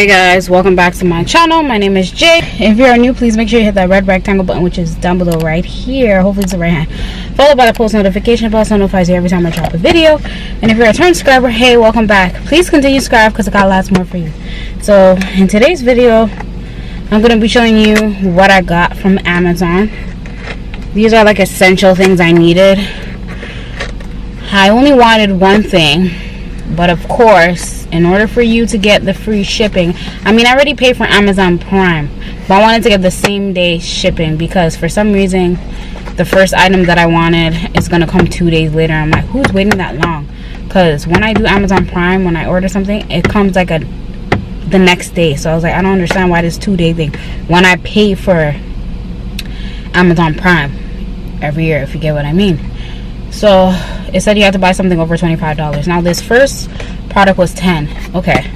Hey guys, welcome back to my channel. My name is Jay. If you're new, please make sure you hit that red rectangle button, which is down below right here. Hopefully it's the right hand, followed by the post notification bell so it notifies you every time I drop a video. And if you're a return subscriber, hey, welcome back. Please continue to subscribe because I got lots more for you. So in today's video, I'm going to be showing you what I got from Amazon. These are like essential things I needed. I only wanted one thing, but of course, in order for you to get the free shipping, I already paid for Amazon Prime, but I wanted to get the same day shipping because for some reason the first item that I wanted is gonna come 2 days later. I'm like, who's waiting that long? Because when I do Amazon Prime, when I order something, it comes like the next day. So I was like, I don't understand why this 2 day thing when I pay for Amazon Prime every year, if you get what I mean. So it said you had to buy something over $25. Now this first product was $10. Okay,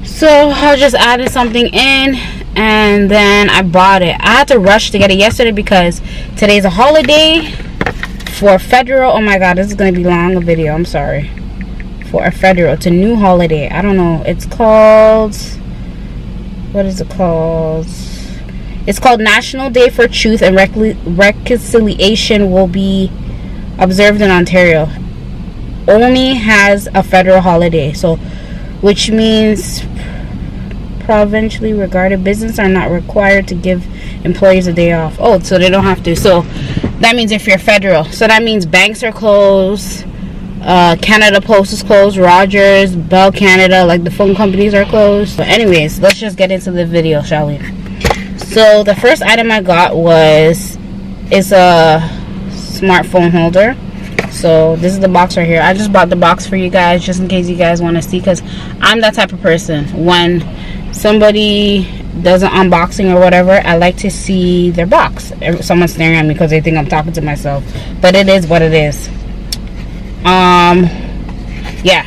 so I just added something in and then I bought it. I had to rush to get it yesterday because today's a holiday for federal. Oh my god, this is gonna be long a video, I'm sorry. For a federal, it's a new holiday. I don't know, it's called, what is it called? It's called National Day for Truth and Reconciliation will be observed in Ontario. Only has a federal holiday, so which means provincially regarded business are not required to give employees a day off. Oh, so they don't have to. So that means if you're federal, so that means banks are closed, Canada Post is closed, Rogers, Bell Canada, like the phone companies are closed. But anyways, let's just get into the video, shall we? So the first item I got is a smartphone holder. So this is the box right here. I just bought the box for you guys just in case you guys want to see, because I'm that type of person. When somebody does an unboxing or whatever, I like to see their box. Someone's staring at me because they think I'm talking to myself, but it is what it is. Yeah,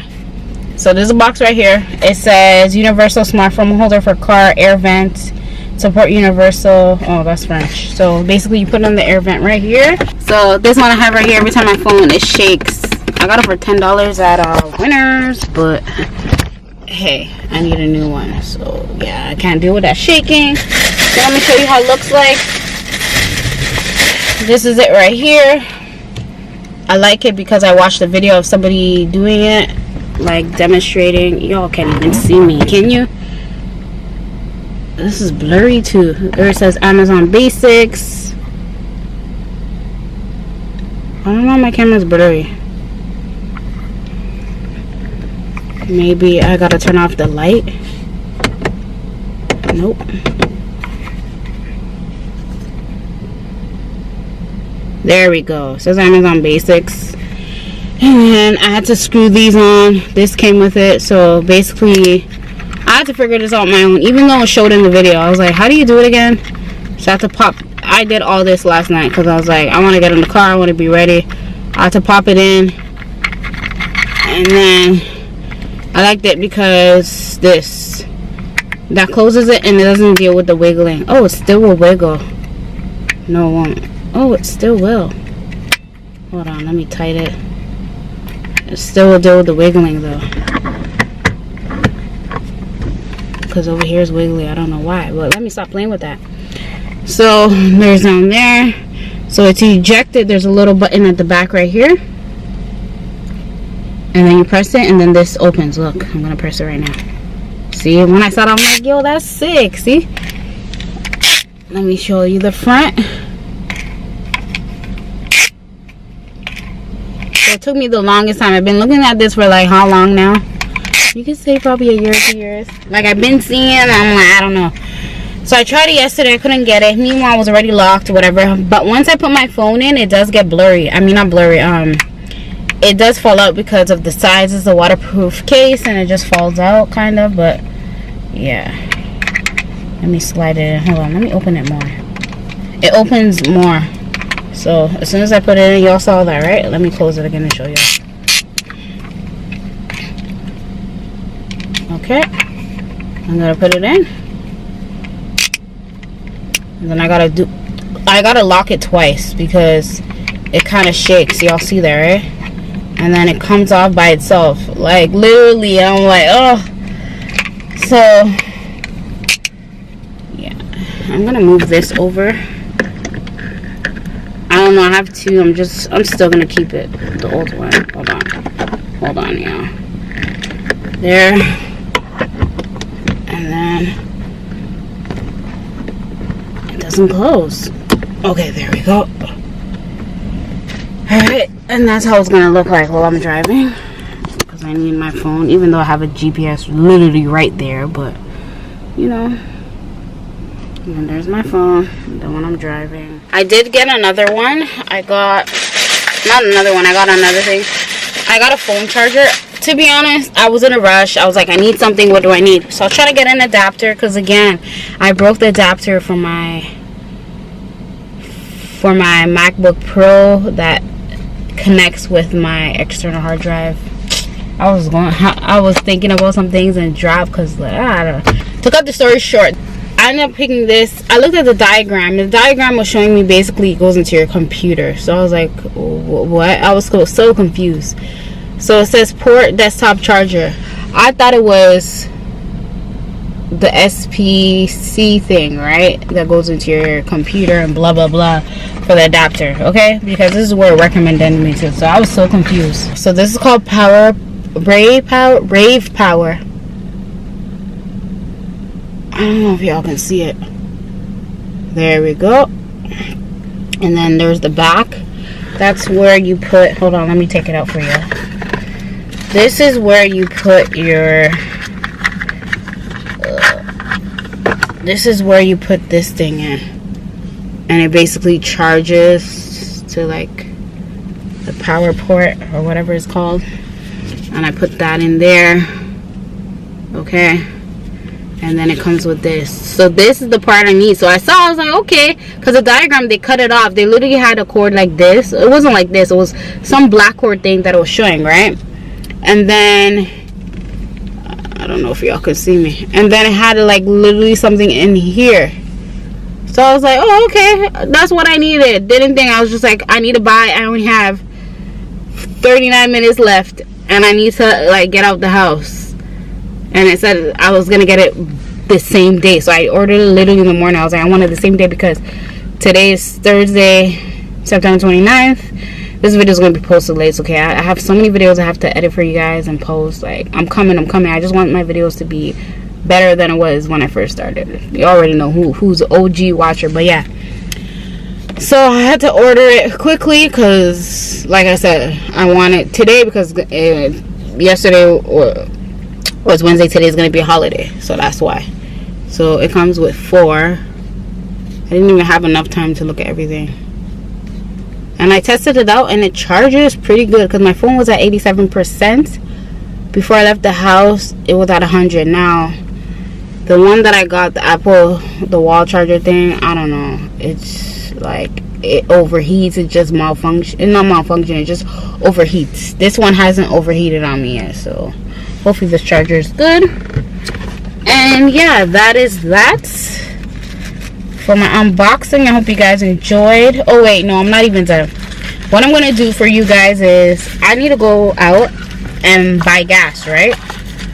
so there's a box right here. It says universal smartphone holder for car air vent, support universal. Oh, that's French. So basically you put on the air vent right here. So this one I have right here, every time my phone it shakes. I got it for $10 at Winners, but hey, I need a new one. So yeah, I can't deal with that shaking. So let me show you how it looks like. This is it right here. I like it because I watched a video of somebody doing it, like demonstrating. Y'all can't even see me, can you? This is blurry too. There it says Amazon Basics. I don't know, my camera's blurry. Maybe I gotta turn off the light. Nope. There we go. It says Amazon Basics. And I had to screw these on. This came with it. So basically I had to figure this out on my own, even though it showed in the video. I was like, how do you do it again? So I had to pop. I did all this last night because I was like, I want to get in the car, I want to be ready. I had to pop it in, and then I liked it because that closes it and it doesn't deal with the wiggling. Oh, it still will wiggle. No, it won't. Oh, it still will. Hold on, let me tight it. It still will deal with the wiggling though, because over here is wiggly. I don't know why, but let me stop playing with that. So there's down there. So it's ejected. There's a little button at the back right here, and then you press it and then this opens. Look, I'm gonna press it right now. See, when I saw it, I'm like, yo, that's sick. See, let me show you the front. So it took me the longest time. I've been looking at this for like how long now? You could say probably a year, 2 years. Like I've been seeing, I'm like, I don't know. So I tried it yesterday, I couldn't get it. Meanwhile, it was already locked or whatever. But once I put my phone in, it does get blurry. I mean, not blurry. It does fall out because of the size. It's a waterproof case and it just falls out kind of. But yeah, let me slide it in. Hold on, let me open it more. It opens more. So as soon as I put it in, y'all saw that, right? Let me close it again and show you. Okay, I'm gonna put it in, and then I gotta lock it twice because it kind of shakes. Y'all see that, right? And then it comes off by itself, like literally. I'm like, oh. So yeah, I'm gonna move this over. I don't know, I have two. I'm still gonna keep it the old one. Hold on, y'all. There. And then it doesn't close. Okay, there we go. Alright, and that's how it's gonna look like while I'm driving. Because I need my phone, even though I have a GPS literally right there, but you know. And then there's my phone, the one I'm driving. I did get another one. I got another thing. I got a phone charger. To be honest, I was in a rush. I was like, I need something. What do I need? So I was trying to get an adapter because, again, I broke the adapter for my MacBook Pro that connects with my external hard drive. I was thinking about some things and dropped because, like, I don't know. To cut the story short, I ended up picking this. I looked at the diagram. The diagram was showing me basically it goes into your computer. So I was like, what? I was so confused. So it says port desktop charger. I thought it was the SPC thing, right? That goes into your computer and blah, blah, blah for the adapter, okay? Because this is where it recommended me to. So I was so confused. So this is called Rave Power. I don't know if y'all can see it. There we go. And then there's the back. That's where you put, hold on, let me take it out for you. This is where you put your, this is where you put this thing in. And it basically charges to like the power port or whatever it's called. And I put that in there. Okay. And then it comes with this. So this is the part I need. So I was like, okay. Because the diagram, they cut it off. They literally had a cord like this. It wasn't like this. It was some black cord thing that it was showing, right? And then, I don't know if y'all could see me. And then it had like literally something in here. So I was like, oh, okay. That's what I needed. Didn't think. I was just like, I need to buy. I only have 39 minutes left. And I need to like get out the house. And it said I was going to get it the same day. So I ordered it literally in the morning. I was like, I wanted the same day because today is Thursday, September 29th. This video is going to be posted late. Okay, I have so many videos I have to edit for you guys and post. Like, I'm coming. I just want my videos to be better than it was when I first started. You already know who's an OG watcher. But yeah. So I had to order it quickly because, like I said, I want it today because yesterday was Wednesday. Today is going to be a holiday, so that's why. So it comes with 4. I didn't even have enough time to look at everything. And I tested it out and it charges pretty good because my phone was at 87%. Before I left the house, it was at 100. Now, the one that I got, the Apple, the wall charger thing, I don't know. It's like, it overheats. It just malfunctions. It's not malfunction, it just overheats. This one hasn't overheated on me yet, so hopefully this charger is good. And yeah, that is that for my unboxing. I hope you guys enjoyed. Oh wait, no, I'm not even done. What I'm gonna do for you guys is I need to go out and buy gas, right?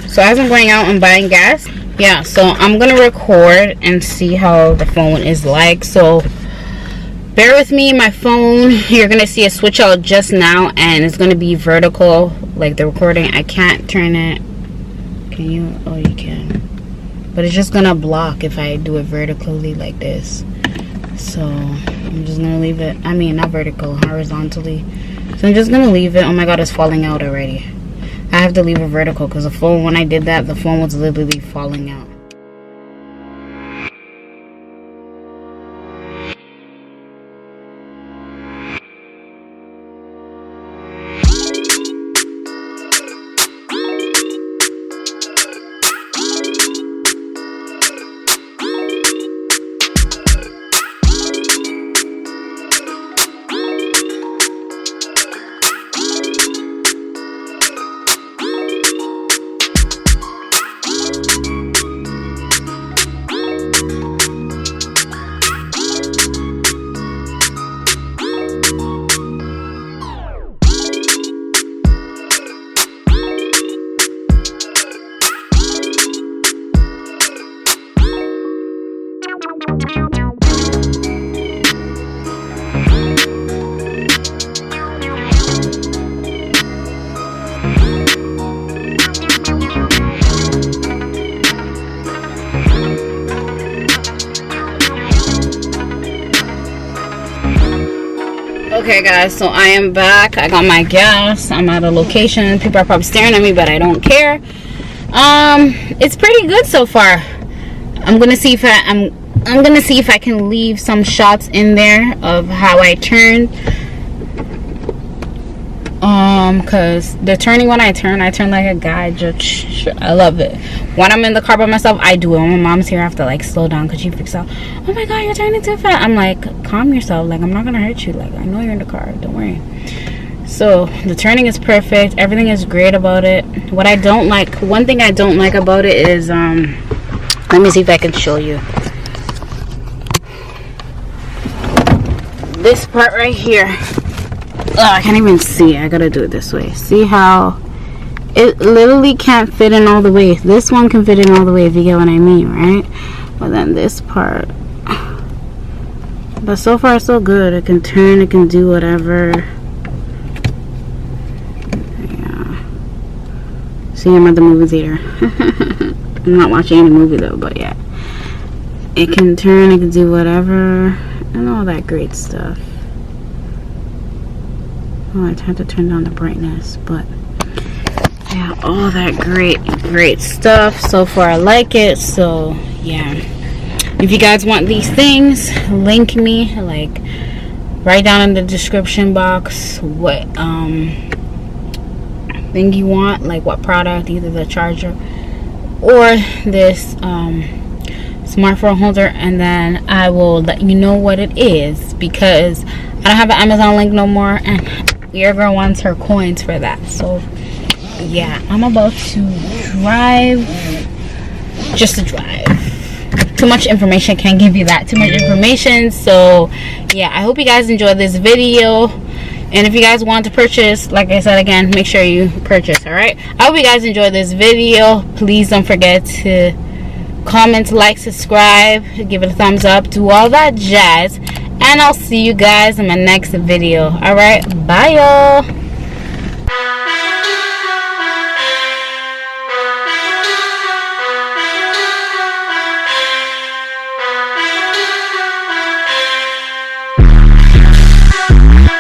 So as I'm going out and buying gas, yeah, so I'm gonna record and see how the phone is like. So bear with me. My phone, you're gonna see a switch out just now and it's gonna be vertical, like the recording. I can't turn it. Can you? Oh, you can. But it's just gonna block if I do it vertically like this. So I'm just gonna leave it. I mean, not vertical, horizontally. So I'm just gonna leave it. Oh my god, it's falling out already. I have to leave it vertical because the phone, when I did that, the phone was literally falling out. Okay guys, so I am back. I got my gas. I'm at a location. People are probably staring at me, but I don't care. It's pretty good so far. I'm gonna see if I'm gonna see if I can leave some shots in there of how I turned. Cause the turning, when I turn like a guy. Just I love it. When I'm in the car by myself, I do it. When my mom's here, I have to like slow down because she freaks out. Oh my god, you're turning too fast. I'm like, calm yourself. Like, I'm not gonna hurt you. Like, I know you're in the car. Don't worry. So the turning is perfect. Everything is great about it. What I don't like, one thing I don't like about it is let me see if I can show you. This part right here. Oh, I can't even see. I gotta do it this way. See how it literally can't fit in all the way. This one can fit in all the way, if you get what I mean, right? But then this part. But so far, so good. It can turn. It can do whatever. Yeah. See, I'm at the movie theater. I'm not watching any movie though, but yeah. It can turn. It can do whatever. And all that great stuff. Oh, I had to turn down the brightness, but yeah, all that great stuff. So far, I like it. So yeah, if you guys want these things, link me, like right down in the description box what thing you want, like what product, either the charger or this smartphone holder, and then I will let you know what it is, because I don't have an Amazon link no more, and your girl wants her coins for that. So yeah, I'm about to drive, just to drive. Too much information, can't give you that, too much information. So yeah, I hope you guys enjoyed this video, and if you guys want to purchase, like I said again, make sure you purchase. All right, I hope you guys enjoyed this video. Please don't forget to comment, like, subscribe, give it a thumbs up, do all that jazz, and I'll see you guys in my next video. All right, bye y'all.